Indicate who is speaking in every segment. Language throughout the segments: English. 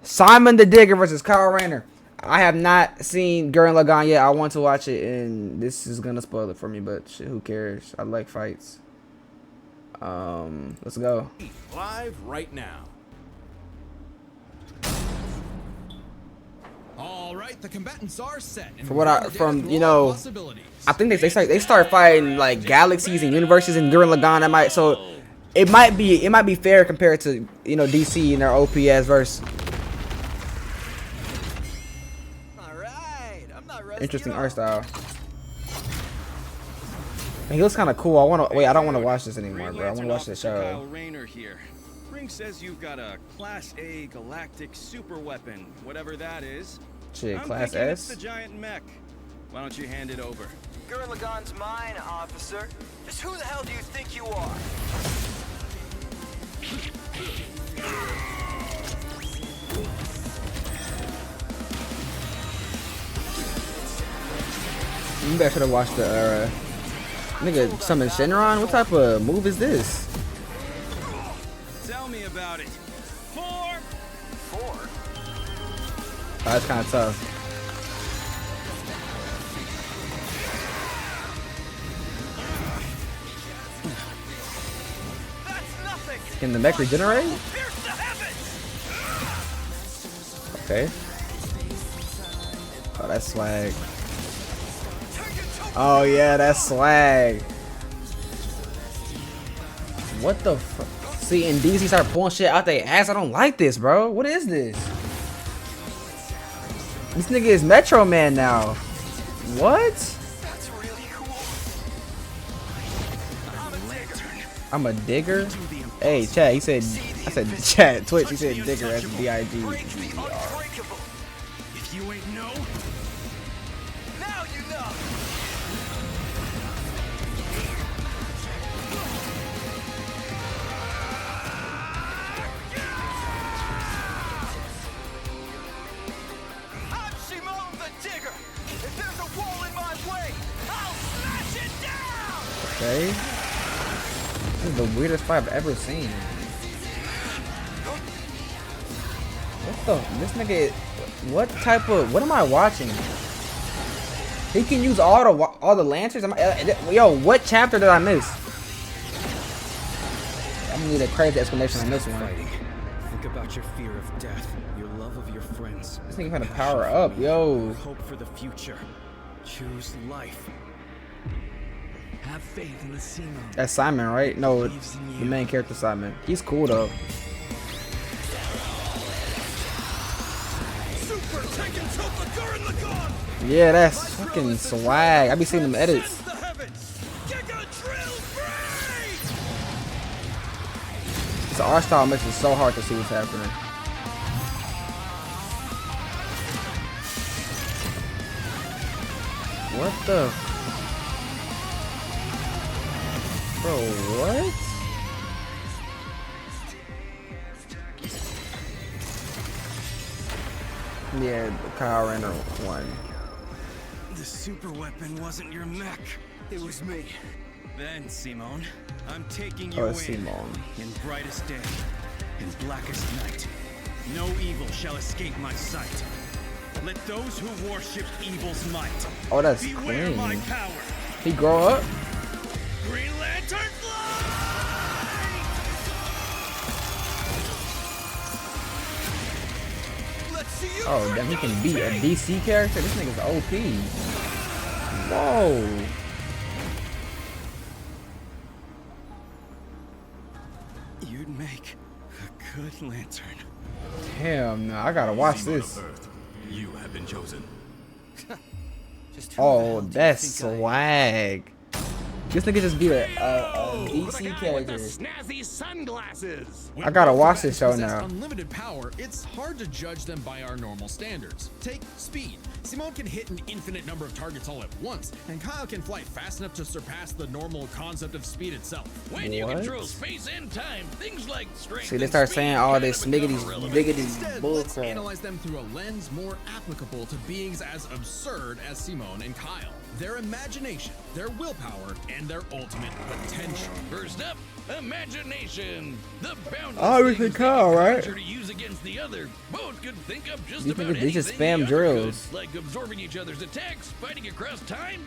Speaker 1: Simon the Digger versus Kyle Rayner. I have not seen Gurren Lagann yet. I want to watch it, and this is gonna spoil it for me. But shit, who cares? I like fights. Let's go.
Speaker 2: Live right now. All right, the combatants are set.
Speaker 1: For what I I think they start fighting like galaxies and universes in Gurren Lagann. It might be fair compared to DC and their OPS verse. Interesting art style. And he looks kind of cool. I don't want to watch this anymore, bro. I want to watch the show.
Speaker 3: Rayner here. Ring says you've got a Class A galactic super weapon, whatever that is.
Speaker 1: Shit,
Speaker 3: I'm
Speaker 1: Class
Speaker 3: thinking
Speaker 1: S?
Speaker 3: It's the giant mech. Why don't you hand it over?
Speaker 4: Gurren Lagann's mine, officer. Just who the hell do you think you are?
Speaker 1: You guys should have watched the nigga summon Shenron. What type of move is this?
Speaker 3: Tell me about it.
Speaker 4: Four.
Speaker 1: Oh, that's kind of tough.
Speaker 4: That's nothing.
Speaker 1: Can the mech regenerate?
Speaker 4: Pierce the heavens.
Speaker 1: Okay. Oh, that's swag. Oh yeah, that's swag. What the fuck? See, in DC start pulling shit out their ass. I don't like this, bro. What is this? This nigga is Metro Man now. What?
Speaker 4: That's really cool.
Speaker 1: I'm a digger. Hey, chat. I said chat. Twitch. He said digger as D-I-G.
Speaker 4: Unbreakable.
Speaker 3: If you ain't know,
Speaker 4: Now you know. I'm Simone the Digger. If there's a wall in my way, I'll smash it down.
Speaker 1: Okay. This is the weirdest fight I've ever seen. What the? This nigga. What am I watching? He can use all the lancers. Yo, what chapter did I miss? I'm gonna need a crazy explanation on this one.
Speaker 3: think about your fear of death, your love of your friends.
Speaker 1: This nigga trying to power up, yo.
Speaker 3: Hope for the future. Choose life. Have faith in the Simon.
Speaker 1: That's Simon, right? No, the main character Simon. He's cool though. Yeah, that's fucking swag. I be seeing them edits. This art style makes it so hard to see what's happening. What the? Bro, what? Yeah, Kyle Rayner won.
Speaker 3: The super weapon wasn't your mech. It was me. Then, Simone, I'm taking you in.
Speaker 1: Simone.
Speaker 3: In brightest day, in blackest night. No evil shall escape my sight. Let those who worship evil's might.
Speaker 1: Oh, that's
Speaker 3: beware
Speaker 1: clean.
Speaker 3: my power.
Speaker 1: He grow up?
Speaker 3: Green Lantern fly! Let's see you.
Speaker 1: Oh, damn, he can beat a DC character? This nigga's OP. Whoa.
Speaker 3: You'd make a good lantern.
Speaker 1: Damn, no, I gotta watch this.
Speaker 2: You have been chosen.
Speaker 1: Oh, that's swag. This nigga just beat a DC character.
Speaker 2: Snazzy sunglasses.
Speaker 1: I gotta watch this show now.
Speaker 5: Unlimited power, it's hard to judge them by our normal standards. Take speed. Simone can hit an infinite number of targets all at once, and Kyle can fly fast enough to surpass the normal concept of speed itself.
Speaker 2: When you
Speaker 1: What?
Speaker 2: control space and time, things like strength.
Speaker 1: See, they
Speaker 2: and
Speaker 1: start
Speaker 2: speed
Speaker 1: saying all
Speaker 2: kind
Speaker 1: this
Speaker 2: of become
Speaker 1: smiggity,
Speaker 2: irrelevant.
Speaker 1: biggity
Speaker 5: Instead, let's
Speaker 1: bullcrap.
Speaker 5: analyze them through a lens more applicable to beings as absurd as Simone and Kyle. their imagination, their willpower, and their ultimate potential.
Speaker 2: First up, imagination. The boundless
Speaker 1: Obviously
Speaker 2: things
Speaker 1: Kyle,
Speaker 2: that
Speaker 1: right?
Speaker 2: pressure to use against the other. Both could think of just
Speaker 1: You
Speaker 2: about
Speaker 1: think they just
Speaker 2: anything
Speaker 1: spam
Speaker 2: the other
Speaker 1: drills?
Speaker 2: could, like absorbing each other's attacks, fighting across time,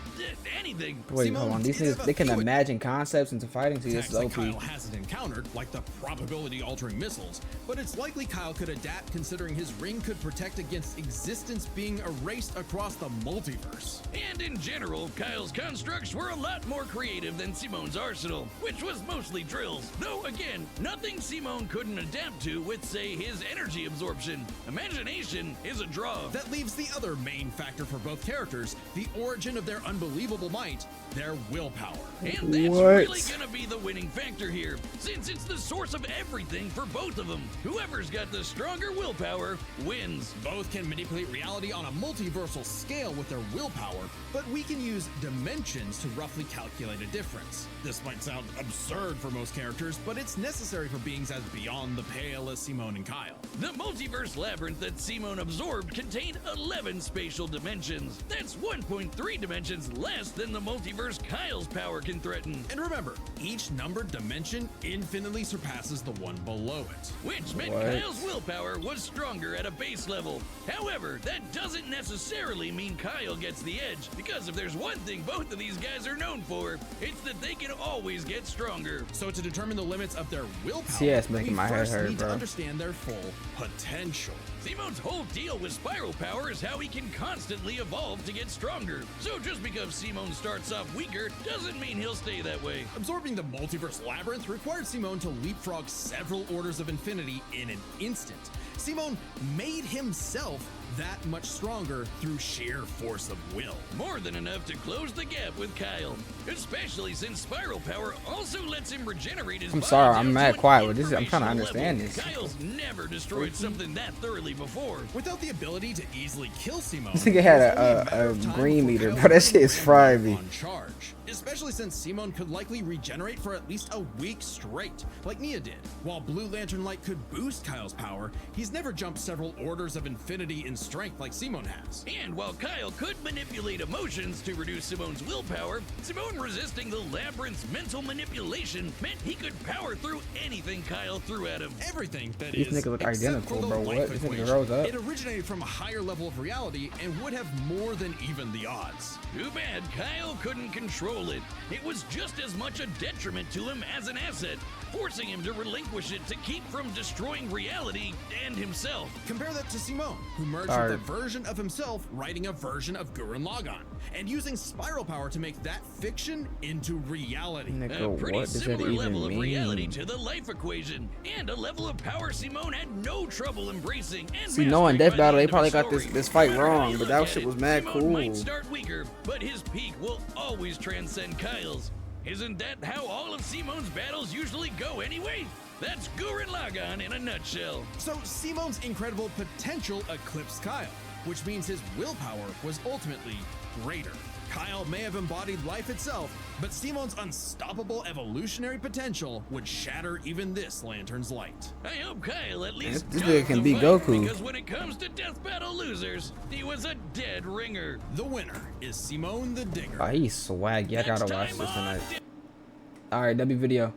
Speaker 2: anything.
Speaker 1: Wait, hold on. These niggas, they can
Speaker 5: Simone-
Speaker 1: imagine concepts into fighting. See, this
Speaker 5: Attacks
Speaker 1: is
Speaker 5: that
Speaker 1: OP.
Speaker 5: Kyle hasn't encountered, like the probability-altering missiles, but it's likely Kyle could adapt considering his ring could protect against existence being erased across the multiverse.
Speaker 2: And in general, Kyle's constructs were a lot more creative than Simone's arsenal, which was mostly drills. Though again, nothing Simone couldn't adapt to with, say, his energy absorption. Imagination is a draw.
Speaker 5: That leaves the other main factor for both characters, the origin of their unbelievable might, their willpower.
Speaker 2: And that's
Speaker 1: What?
Speaker 2: really gonna be the winning factor here, since it's the source of everything for both of them. Whoever's got the stronger willpower wins.
Speaker 5: Both can manipulate reality on a multiversal scale with their willpower, but we can use dimensions to roughly calculate a difference. This might sound absurd for most characters, but it's necessary for beings as beyond the pale as Simone and Kyle.
Speaker 2: The multiverse labyrinth that Simone absorbed contained 11 spatial dimensions. That's 1.3 dimensions less than the multiverse Kyle's power can threaten.
Speaker 5: And remember, each numbered dimension infinitely surpasses the one below it.
Speaker 2: Which meant
Speaker 1: What?
Speaker 2: Kyle's willpower was stronger at a base level. However, that doesn't necessarily mean Kyle gets the edge, because if there's one thing both of these guys are known for, it's that they can always get stronger.
Speaker 5: So to determine the limits of their willpower,
Speaker 1: See, it's making
Speaker 5: we
Speaker 1: my head
Speaker 5: first
Speaker 1: hurt,
Speaker 5: need
Speaker 1: bro.
Speaker 5: to understand their full potential.
Speaker 2: Simone's whole deal with spiral power is how he can constantly evolve to get stronger. So just because Simone starts off weaker doesn't mean he'll stay that way.
Speaker 5: Absorbing the multiverse labyrinth required Simone to leapfrog several orders of infinity in an instant. Simone made himself that much stronger through sheer force of will.
Speaker 2: More than enough to close the gap with Kyle, especially since spiral power also lets him regenerate his
Speaker 1: I'm
Speaker 2: body
Speaker 1: sorry,
Speaker 2: down
Speaker 1: I'm
Speaker 2: to
Speaker 1: mad
Speaker 2: an
Speaker 1: quiet with this. I'm trying to
Speaker 2: informational
Speaker 1: understand
Speaker 2: level.
Speaker 1: this.
Speaker 2: Kyle's never destroyed something that thoroughly before.
Speaker 5: Without the ability to easily kill Simone,
Speaker 1: This nigga had
Speaker 5: it's only
Speaker 1: a
Speaker 5: matter of time
Speaker 1: green
Speaker 5: before
Speaker 1: meter,
Speaker 5: Kyle
Speaker 1: bro. That shit is
Speaker 5: ran
Speaker 1: frying me.
Speaker 5: on charge. Especially since Simone could likely regenerate for at least a week straight, like Nia did. While Blue Lantern Light could boost Kyle's power, he's never jumped several orders of infinity in strength like Simone has.
Speaker 2: And while Kyle could manipulate emotions to reduce Simone's willpower, Simone resisting the labyrinth's mental manipulation meant he could power through anything Kyle threw at him.
Speaker 5: Everything that
Speaker 1: These
Speaker 5: is,
Speaker 1: niggas look
Speaker 5: except
Speaker 1: identical,
Speaker 5: for the
Speaker 1: bro. What?
Speaker 5: life
Speaker 1: This nigga
Speaker 5: equation.
Speaker 1: rose up.
Speaker 5: It originated from a higher level of reality and would have more than even the odds.
Speaker 2: Too bad Kyle couldn't control it. It was just as much a detriment to him as an asset, forcing him to relinquish it to keep from destroying reality and himself.
Speaker 5: Compare that to Simone, who merged
Speaker 1: Alright.
Speaker 5: with a version of himself writing a version of Gurren Lagann, and using spiral power to make that fiction into reality.
Speaker 1: Nigga,
Speaker 2: A
Speaker 1: what
Speaker 2: pretty
Speaker 1: does that
Speaker 2: similar level
Speaker 1: even
Speaker 2: of reality
Speaker 1: mean?
Speaker 2: to the life equation, and a level of power Simone had no trouble embracing and
Speaker 1: See, knowing
Speaker 2: mastering
Speaker 1: Death
Speaker 2: by the
Speaker 1: Battle, they
Speaker 2: end of
Speaker 1: probably
Speaker 2: the
Speaker 1: got this
Speaker 2: story.
Speaker 1: this fight
Speaker 2: No matter how
Speaker 1: wrong,
Speaker 2: you
Speaker 1: but
Speaker 2: look
Speaker 1: that
Speaker 2: at
Speaker 1: shit
Speaker 2: it,
Speaker 1: was mad
Speaker 2: Simone
Speaker 1: cool.
Speaker 2: might start weaker, but his peak will always transcend Kyle's. Isn't that how all of Simone's battles usually go anyway? That's Gurren Lagann in a nutshell.
Speaker 5: So Simone's incredible potential eclipsed Kyle, which means his willpower was ultimately greater. Kyle may have embodied life itself, but Simone's unstoppable evolutionary potential would shatter even this lantern's light.
Speaker 2: I hope Kyle at least
Speaker 1: This
Speaker 2: got
Speaker 1: nigga can
Speaker 2: the
Speaker 1: beat
Speaker 2: fight,
Speaker 1: Goku.
Speaker 2: because when it comes to Death Battle losers, he was a dead ringer.
Speaker 5: The winner is Simone the Digger.
Speaker 1: Oh, he's swaggy. I gotta
Speaker 2: Next
Speaker 1: watch
Speaker 2: time
Speaker 1: this
Speaker 2: on
Speaker 1: tonight. Alright, W video.